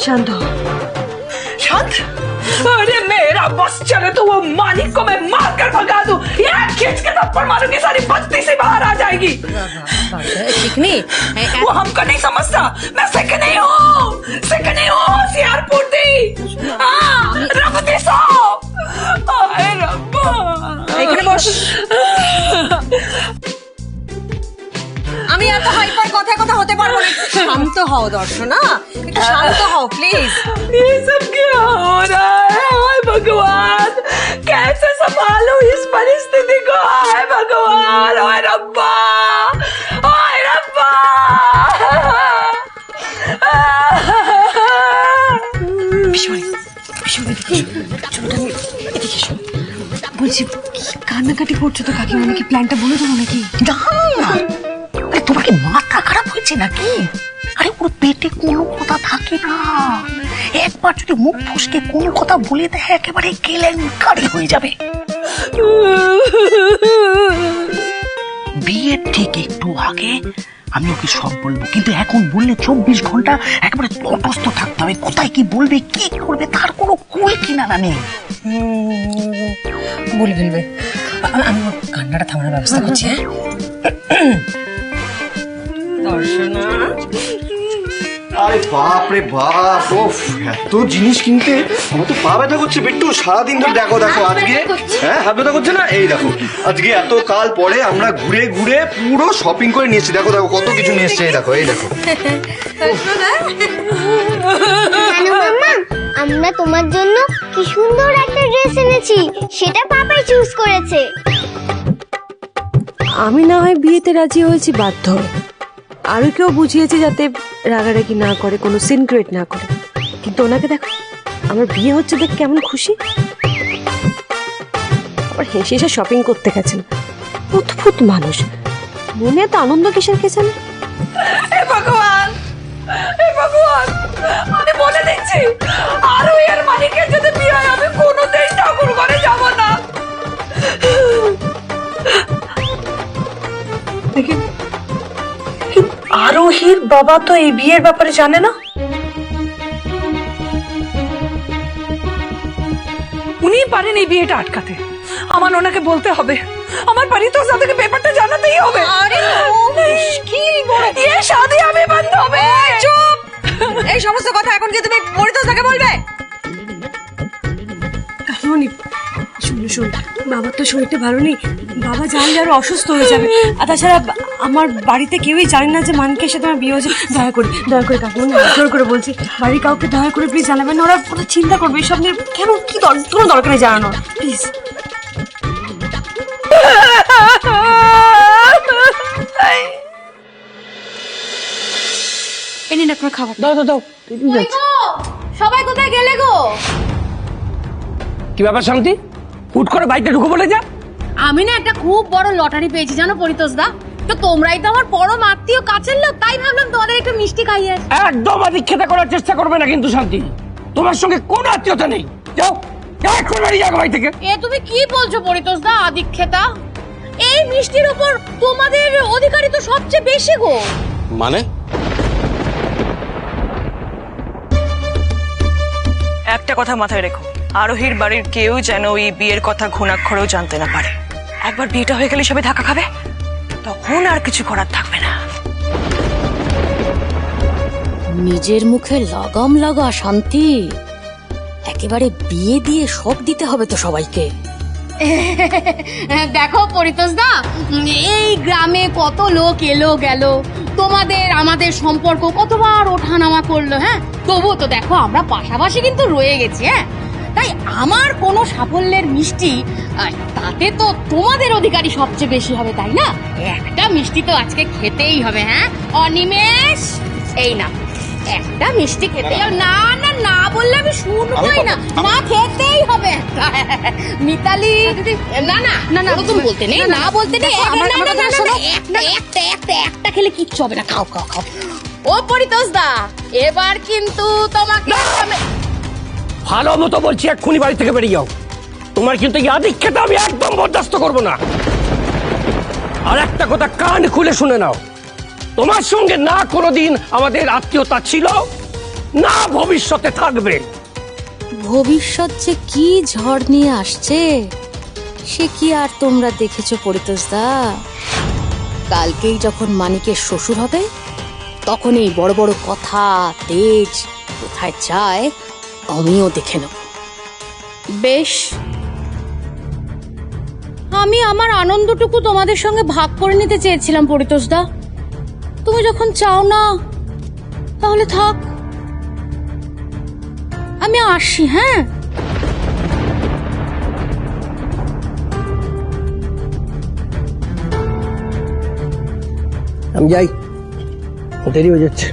शांत हो। शांत? अरे मेरा बस चले तो वो मानिक को मैं मार कर भगा दूं, या खींच के थप्पड़ मारूंगी, सारी बस्ती से बाहर आ जाएगी। चिकनी वो हमको नहीं समझता, मैं सिख नहीं हूँ होशियारपुर दी। रब दिसो, आए रब्बा। এখানে বস। আমি এত হাইপার কথায় কথা হতে পারবো না। শান্ত হও দর্শনা, একটু শান্ত হও প্লিজ। ये सब क्या हो रहा है? हाय भगवान, कैसे संभालूं इस परिस्थिति को? हाय भगवान, हाय रब्बा, हाय रब्बा। বলছি কান্নাকাটি করছো তো কাকিমা, নাকি প্ল্যানটা বলে দেবো নাকি? আরে তোমার কি মাথা খারাপ হয়েছে নাকি? আরে ওর পেটে কোনো কথা থাকে না, একবার যদি মুখ ফুসকে কোনো কথা বলে দেয় একেবারে কেলেঙ্কারি হয়ে যাবে। বিয়ের ঠিক একটু আগে আমি ওকে সব বলবো, কিন্তু এখন বললে 24 ঘন্টা একেবারে তটস্থ থাকতে হবে। কোথায় কি বলবে, কি করবে, তার কোনো কুল কিনারা নেই। বলে ফেলবে। আমি ওর কান্নাটা থামানোর ব্যবস্থা করছি। দর্শনা আরে বাপ রে বাপ, ওফ এত জিনিস কিনতে আমার তো পা ব্যথা করছে বিট্টু। সারাদিন ধরে দেখো আজকে, হ্যাঁ হাত ব্যথা করছে না? এই দেখো আজকে এত কাল পরে আমরা ঘুরে ঘুরে পুরো শপিং করে নিয়েছি। দেখো কত কিছু নিয়ে এসছে। এই দেখো মাম্মা, আমরা তোমার জন্য কি সুন্দর একটা ড্রেস এনেছি, সেটা পাপাই চুজ করেছে। আমি না হয় বিয়েতে রাজি হয়েছি বাধ্য, আরো কেউ বুঝিয়েছে যাতে রাগারাগি না করে, কোনো সিন ক্রিয়েট না করে। কিন্তু ওনাকে দেখো, আমার বিয়ে হচ্ছে দেখ কেমন খুশি। আবার হেসে হেসে শপিং করতে গেছেন। অদ্ভুত মানুষ, মনে এত আনন্দ কিসের কে জানে। হে ভগবান, আমি বলে দিচ্ছি, আর ওই আর মানিকের যদি বিয়ে হয় আমি কোনোদিন ঠাকুর ঘরে যাব না। আরোহীর বাবা তো এই বিয়ের ব্যাপারে জানে না। উনি পারেন এই বিয়েটা আটকাতে। আমার ওনাকে বলতে হবে, আমার বাড়ি তো সাথে ব্যাপারটা জানাতেই হবে। আরে মুশকিল বড়। ये शादी अभी बंद হবে। চুপ, এই সমস্ত কথা এখন কি তুমি মরিতোষদাকে বলবে? কাকিমণি শুনুন, বাবার তো শরীরটা ভালো নেই, বাবা জানলে আরো অসুস্থ হয়ে যাবে। আর তাছাড়া আমার বাড়িতে কেউই জানে না যে মানকের সাথে আমার বিয়ে হয়েছে। দয়া করে কাকিমণি জোর করে বলছি, বাড়ির কাউকে দয়া করে প্লিজ জানাবেন না। ওরা কোনো চিন্তা করবে এসব নিয়ে। কেন, কি কোনো দরকার নেই জানানোর, প্লিজ। এই নিন আপনার খাবার। দাও সবাই কোথায় গেলে গো? কি ব্যাপার শান্তি, হুট করে বাইকটা ঢুকে বলে যা? আমি না একটা খুব বড় লটারি পেয়েছি জানো পরিতোষদা। তো তোমরাই তো আমার পরম আত্মীয় কাছের লোক, তাই ভাবলাম তোমাদের একটু মিষ্টি খাইয়ে আসি। একদম আদিক্ষেতা করার চেষ্টা করবে না কিন্তু শান্তি, তোমার সঙ্গে কোনো আত্মীয়তা নেই। যাও এখন বাড়ি যাও বাড়ি থেকে। এ তুমি কি বলছো পরিতোষদা? আদিক্ষেতা? এই মিষ্টির উপর তোমাদের অধিকারী তো সবচেয়ে বেশি গো। মানে? একটা কথা মাথায় রেখো, আরোহীর বাড়ির কেউ যেন এই বিয়ের কথা ঘুণাক্ষরেও জানতে না পারে। একবার বিয়েটা হয়ে গেলে সবাই ধাক্কা খাবে, তখন আর কিছু করার থাকবে না। নিজের মুখে লাগাম লাগা শান্তি, একেবারে বিয়ে দিয়ে সব দিতে হবে তো সবাইকে। দেখো পরিতোষদা, এই গ্রামে কত লোক এলো গেল, তোমাদের আমাদের সম্পর্ক কতবার ওঠানামা করলো, হ্যাঁ, তবুও তো দেখো আমরা পাশাপাশি কিন্তু রয়ে গেছি। হ্যাঁ, তাই আমার কোনো সাফল্যের মিষ্টি তাতে তো তোমাদের অধিকারী সবচেয়ে বেশি হবে, তাই না? একটা মিষ্টি তো আজকে খেতেই হবে। হ্যাঁ অনিমেষ, এই না একটা মিষ্টি খেতে। না না না বললে আমি শুনবোই না, না খেতেই হবে। মিতালি না না না না তুমি বলতে নেই, না বলতে নেই। একটা খেলে কিচ্ছু হবে না, খাও খাও খাও। ও পরিতোষদা, এবার কিন্তু তোমাকে ভালো মতো বলছি, এক্ষুনি বাড়ি থেকে বেরিয়ে যাও। তোমার কিন্তু এই আদিক্ষেতা আমি একদম বরদাস্ত করবো না। আর একটা কথা কান খুলে শুনে নাও, তোমার সঙ্গে না কোনোদিন আমাদের আত্মীয়তা ছিল, না ভবিষ্যতে থাকবে। ভবিষ্যৎ যে কি ঝড় নিয়ে আসছে সে কি আর তোমরা দেখেছো পরিতোষদা? কালকেই যখন মানিকের শ্বশুর হবে তখন এই বড় বড় কথা তেজ কোথায় যায় আমিও দেখে নেব। বেশ, আমি আমার আনন্দটুকু তোমাদের সঙ্গে ভাগ করে নিতে চেয়েছিলাম পরিতোষদা। তুমি যখন চাও না তাহলে থাক, আমি আসি। হ্যাঁ, আমি যাই, দেরি হয়ে যাচ্ছে।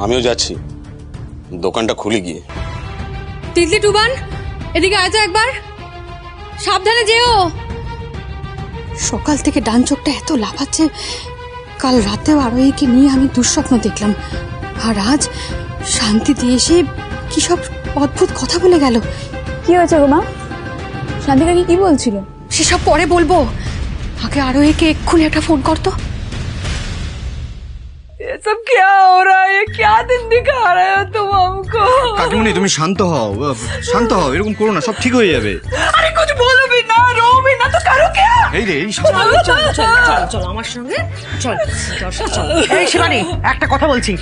আমিও যাচ্ছি, দোকানটা খুলে গিয়ে। তিতলি টুবান, এদিকে আয় তো একবার, সাবধানে যেও। সকাল থেকে ডান চোখটা এত লাফাচ্ছে, কাল রাতেও আরোহীকে নিয়ে আমি দুঃস্বপ্ন দেখলাম, আর আজ শান্তিতে এসে কি সব অদ্ভুত কথা বলে গেল। কি হয়েছে গো মা? শান্তি কাকি কি বলছিল? সেসব পরে বলবো, আগে আরোহীকে এক্ষুনি একটা ফোন করতো। ये सब क्या हो रहा है? ये क्या दिन दिखा रहे हो तुम हमको? কাকিমণি তুমি শান্ত হও, শান্ত হও, এরকম করো না, সব ঠিক হয়ে যাবে। अरे कुछ बोलो भी ना, रो भी ना, तो करो क्या? এই রে এই চল আমার সঙ্গে চল দর্শন চল। এই শিবানী, একটা কথা বলছি,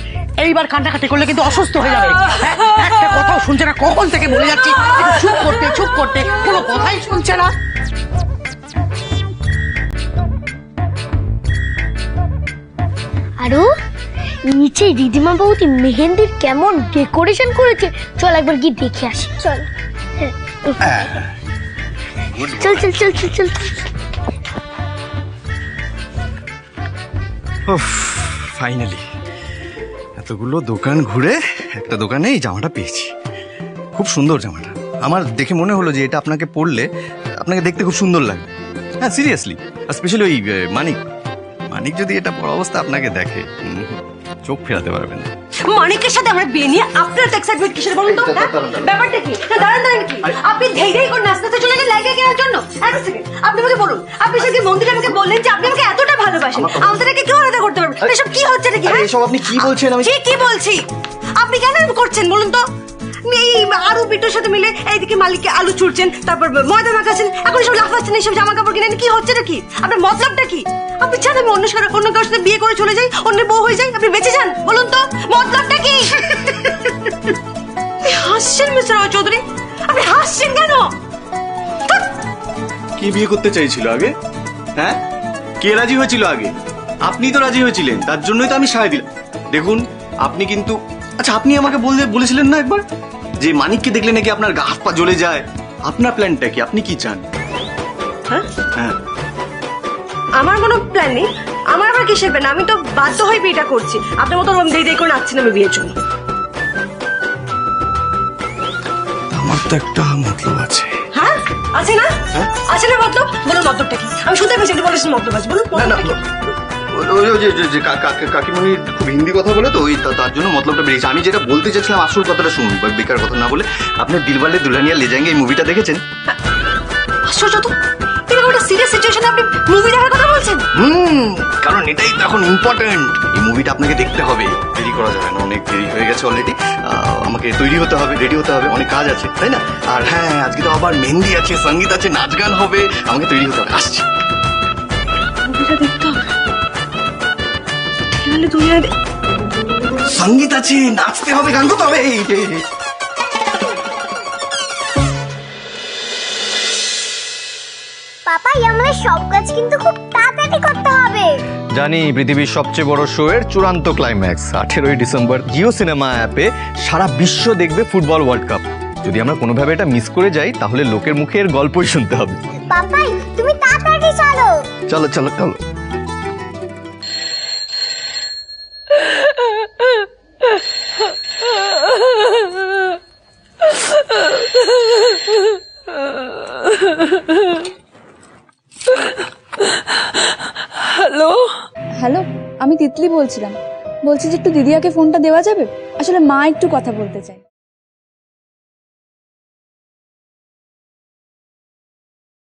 এইবার কান্নাকাটি করলে কিন্তু অসুস্থ হয়ে যাবে। হ্যাঁ, একটা কথাও শুনছে না, কখন থেকে বলে যাচ্ছি চুপ করতে, কোনো কথাই শুনছে না। আরো নিচে রিদিমা বৌদি মেহেন্দির কেমন ডেকোরেশন করেছে, চল একবার গিয়ে দেখে আসি। চল চল চল চল চল চল। ফাইনালি এতগুলো দোকান ঘুরে একটা দোকানে এই জামাটা পেয়েছি। খুব সুন্দর জামাটা, আমার দেখে মনে হলো যে এটা আপনাকে পরলে আপনাকে দেখতে খুব সুন্দর লাগবে। হ্যাঁ সিরিয়াসলি, আর স্পেশালি ওই মানিক যদি এটা পরা অবস্থা আপনাকে দেখে, চোখ ফেরাতে পারবেন না। মানিকের সাথে আমার বিয়ে নিয়ে আপনার এক্সাইটমেন্ট কিসের বলুন তো? হ্যাঁ? ব্যাপারটা কি? দাঁড়ান কি? আপনি ধেই ধেই করে নাচতে চলে গেলেন লেহেঙ্গা কেনার জন্য। এক সেকেন্ড, আপনি আমাকে বলুন, আপনি সেদিন মন্দিরে আমাকে বললেন যে আপনি আমাকে এতটা ভালোবাসেন, আমাদেরকে কেউ আলাদা করতে পারবে না। এসব কি হচ্ছে নাকি? হ্যাঁ, এসব আপনি কি বলছেন? আমি কি বলছি? আপনি কেন এরকম করছেন বলুন তো? এই আরু বিটুর সাথে মিলে এইদিকে মালিককে আলু চুরছেন, তারপর ময়দা মাখাচ্ছেন, এখন এসব লাফাচ্ছেন, এইসব জামা কাপড় কিনেন, কি হচ্ছে নাকি? আপনার মতলবটা কি? আপনি চান আমি অন্য কারোর সাথে বিয়ে করে চলে যাই, অন্য বউ হয়ে যাই, আপনি বেঁচে যান? বলুন তো মতলবটা কি? আপনি হাসছেন মিস্টার রয় চৌধুরী, আপনি হাসছেন কেন? কি বিয়ে করতে চাইছিল আগে? হ্যাঁ, কে রাজি হয়েছিল আগে? আপনি তো রাজি হয়েছিলেন, তার জন্যই তো আমি সায় দিলাম। দেখুন আপনি কিন্তু, আচ্ছা আপনি আমাকে বলেছিলেন না একবার যে মানিককে দেখলে নাকি আপনার গা হাত পা জ্বলে যায়? আপনার প্ল্যানটা কি? আপনি কি চান? হ্যাঁ, হ্যাঁ, আমার কোনো প্ল্যান নেই। আমার আবার কিসের প্ল্যান? আমি তো বাধ্য হয়ে বিয়েটা করছি। আপনার মতো দেই দেই করে নাচছি না আমি বিয়ের জন্য। আমার তো একটা মতলব আছে। হ্যাঁ আছে না? আছে না মতলব? বলুন মতলবটা কি? আমি শুনতে পেয়েছি একটু বলেছেন মতলব আছে, বলুন না না, মতলবটা কি? ওই যে কাকিমণি খুব হিন্দি কথা বলে তো, ওই তার জন্য মতলবটা বেরিয়েছে। আমি যেটা বলতে চাইছিলাম আসল কথাটা শুনুন, বেকার কথা না বলে। আপনি দিলওয়ালে দুলহানিয়া লে যায়েঙ্গে এই মুভিটা দেখেছেন? আশ্চর্য তো, এরকম একটা সিরিয়াস সিচুয়েশনে আপনি মুভি দেখার কথা বলছেন? কারণ এটাই তো এখন ইম্পর্টেন্ট। এই মুভিটা আপনাকে দেখতে হবে, দেরি করা যাবে না, অনেক দেরি হয়ে গেছে অলরেডি। আমাকে তৈরি হতে হবে, রেডি হতে হবে, অনেক কাজ আছে, তাই না? আর হ্যাঁ, আজকে তো আবার মেহেন্দি আছে, সঙ্গীত আছে, নাচ গান হবে, আমাকে তৈরি হতে হবে। আসছি। মুভিটা দেখতে হবে, তাহলে তুমি সঙ্গীত আছে, নাচতে হবে, গান করতে হবে। পাপা আমাদের সব কাজ কিন্তু খুব তাড়াতাড়ি করতে হবে। জানি, পৃথিবীর সবচেয়ে বড় শো এর চূড়ান্ত ক্লাইম্যাক্স 18ই ডিসেম্বর জিও সিনেমা অ্যাপে সারা বিশ্ব দেখবে ফুটবল ওয়ার্ল্ড কাপ। যদি আমরা কোনোভাবে এটা মিস করে যাই তাহলে লোকের মুখে এর গল্পই শুনতে হবে। পাপাই তুমি তাড়াতাড়ি চলো। চলো চলো চলো। হ্যালো হ্যালো, আমি তিতলি বলছিলাম। বলছি যে একটু দিদিয়াকে ফোনটা দেওয়া যাবে? আসলে মা একটু কথা বলতে চাই।